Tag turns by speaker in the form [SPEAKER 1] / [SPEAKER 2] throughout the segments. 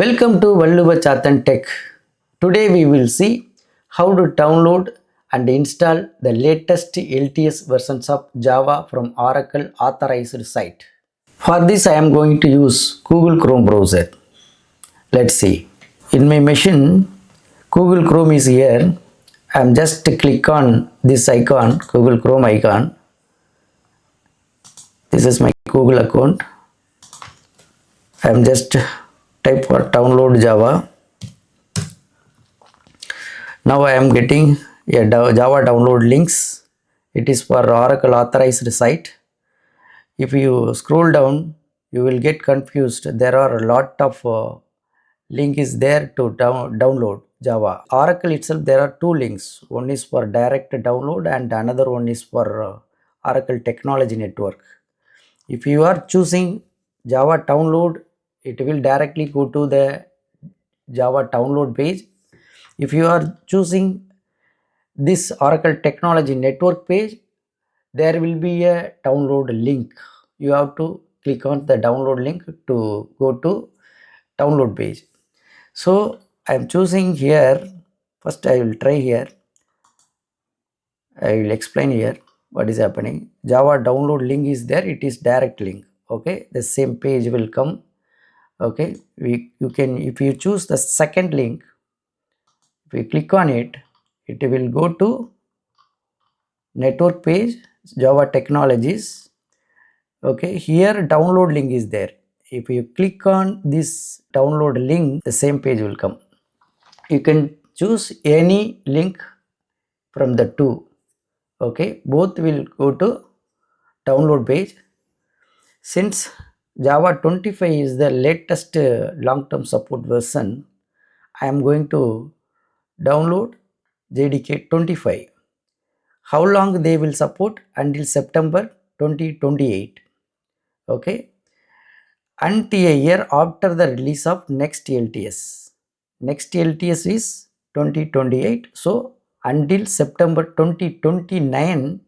[SPEAKER 1] Welcome to Valluva Chathan Tech. Today we will see how to download and install the latest LTS versions of Java from Oracle authorized site. For this I am going to use Google Chrome browser. Let's see. In my machine, Google Chrome is here. I am just click on this icon, Google Chrome icon. This is my Google account. I am just type for download Java. Now I am getting a Java download links. It is for Oracle authorized site. If you scroll down, you will get confused. There are a lot of link is there to download Java. Oracle itself, there are two links. One is for direct download and another one is for Oracle Technology Network. If you are choosing Java download, it will directly go to the Java download page. If you are choosing this Oracle Technology Network page, there will be a download link. You have to click on the download link to go to download page. So I am choosing here. First I will try here. I will explain here what is happening. Java download link is there. It is direct link. Okay, the same page will come. Okay, you can, if you choose the second link, if you click on it, it will go to network page, Java Technologies. Okay, here download link is there. If you click on this download link, the same page will come. You can choose any link from the two. Okay, both will go to download page. Since Java 25 is the latest long-term support version, I am going to download JDK 25. How long they will support? Until September 2028. Okay, until a year after the release of next LTS. Next LTS is 2028. So until September 2029,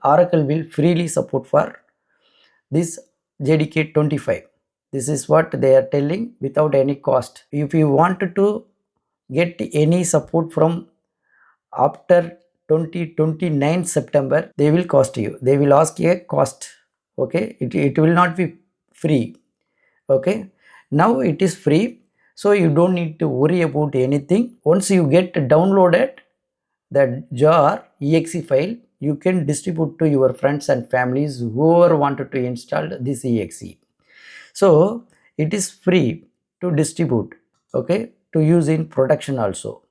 [SPEAKER 1] Oracle will freely support for this JDK 25. This is what they are telling, without any cost. If you wanted to get any support from after 2029 September, they will cost you. They will ask you a cost. Okay, it will not be free. Okay, now it is free, so you don't need to worry about anything. Once you get downloaded the jar exe file, you can distribute to your friends and families, whoever wanted to install this exe. So it is free to distribute, okay, to use in production also.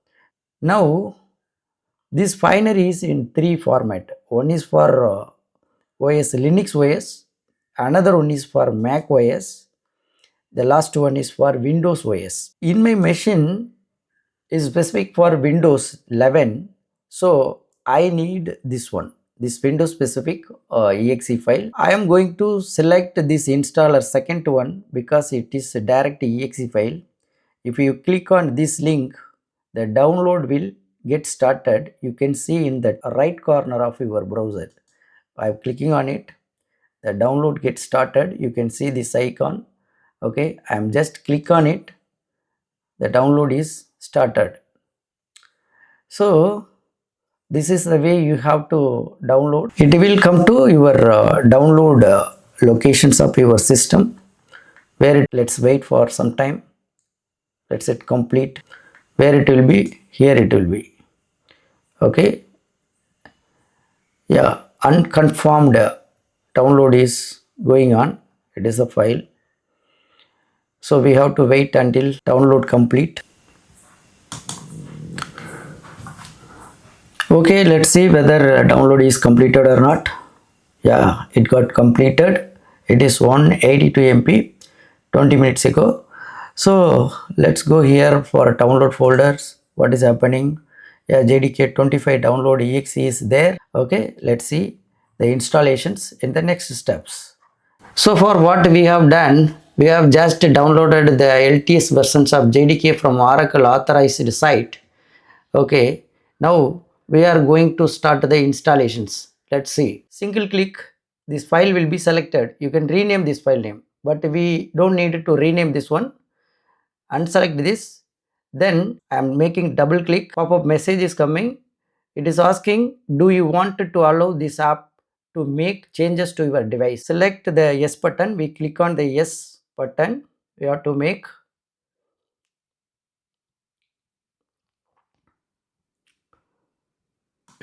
[SPEAKER 1] Now this finery is in three format. One is for OS Linux OS, another one is for Mac OS, the last one is for Windows OS. In my machine is specific for Windows 11, so I need this one, this Windows specific exe file. I am going to select this installer second one because it is a direct exe file. If you click on this link, the download will get started. You can see in the right corner of your browser. I am clicking on it, the download gets started. You can see this icon. Okay, I am just click on it, the download is started. So this is the way you have to download. It will come to your download locations of your system, where it, let's wait for some time. Let's hit complete. Where it will be, here it will be. Okay, yeah, unconfirmed download is going on. It is a file, so we have to wait until download complete. Okay, let's see whether download is completed or not. Yeah, it got completed. It is 182 MB 20 minutes ago. So let's go here for download folders. What is happening? Yeah, JDK 25 download exe is there. Okay, let's see the installations in the next steps. So for what we have done, we have just downloaded the LTS versions of JDK from Oracle authorized site. Okay, now we are going to start the installations. Let's see. Single click, this file will be selected. You can rename this file name, but we don't need to rename this one. unselect this. Then I am making double click, pop-up message is coming. It is asking, do you want to allow this app to make changes to your device? Select the yes button. We click on the yes button. We have to make.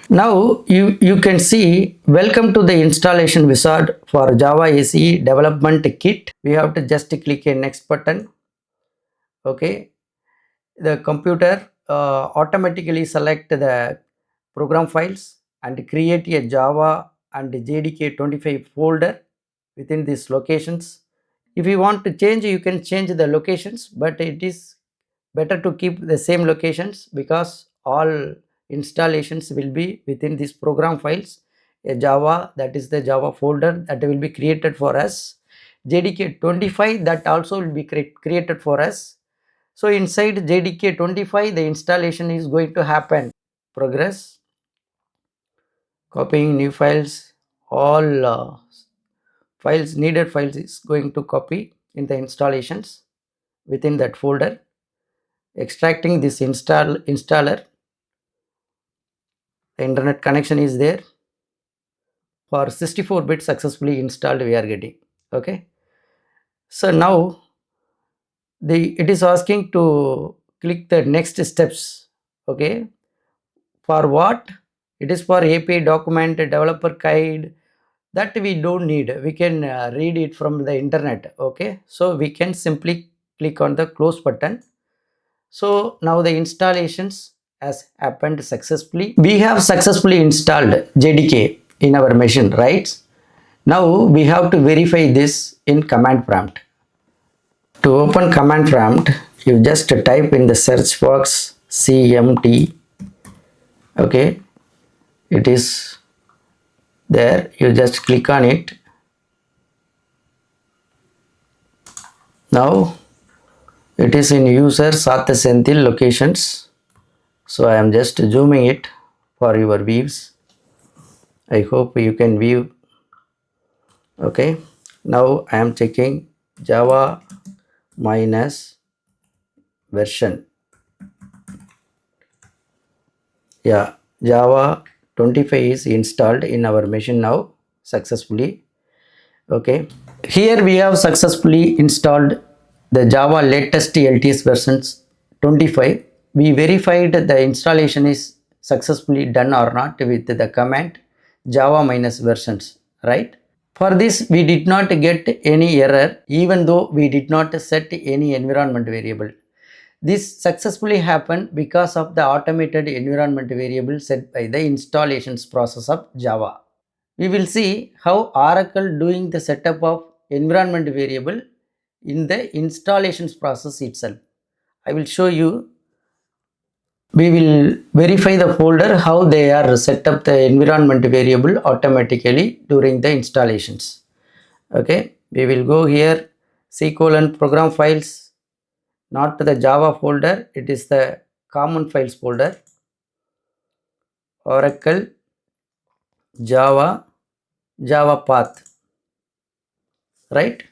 [SPEAKER 1] Now you can see, welcome to the installation wizard for Java SE development kit. We have to just click a next button. Okay, the computer automatically select the program files and create a Java and JDK25 folder within these locations. If you want to change, you can change the locations, but it is better to keep the same locations because all installations will be within these program files. A Java, that is the Java folder that will be created for us. JDK25, that also will be created for us. So inside JDK25, the installation is going to happen. Progress, copying new files, all files, needed files is going to copy in the installations within that folder. Extracting this installer, the internet connection is there. For 64-bit successfully installed we are getting. Okay, so now it is asking to click the next steps. Okay, for what? It is for API document, developer guide, that we don't need. We can read it from the internet. Okay, so we can simply click on the close button. So now the installations has happened successfully. We have successfully installed JDK in our machine, right? Now we have to verify this in command prompt. To open command prompt, you just type in the search box cmt. Okay, it is there. You just click on it. Now it is in user Satya Senthil locations. So I am just zooming it for your views. I hope you can view. Okay, now I am checking Java minus version. Yeah, Java 25 is installed in our machine now successfully. Okay, here we have successfully installed the Java latest LTS versions 25. We verified the installation is successfully done or not with the command Java minus versions, right? For this we did not get any error, even though we did not set any environment variable. This successfully happened because of the automated environment variable set by the installations process of Java. We will see how Oracle doing the setup of environment variable in the installations process itself. I will show you. We will verify the folder how they are set up the environment variable automatically during the installations. Okay, we will go here, program files, not the Java folder, it is the common files folder. Oracle Java path, right?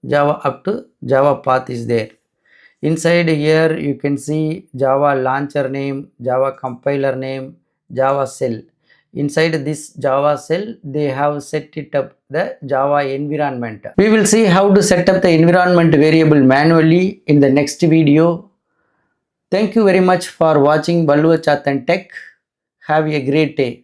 [SPEAKER 1] Java up to Java path is there. Inside here you can see Java launcher name, Java compiler name, Java shell. Inside this Java shell they have set it up the Java environment. We will see how to set up the environment variable manually in the next video. Thank you very much for watching Balluva Chathan Tech. Have a great day.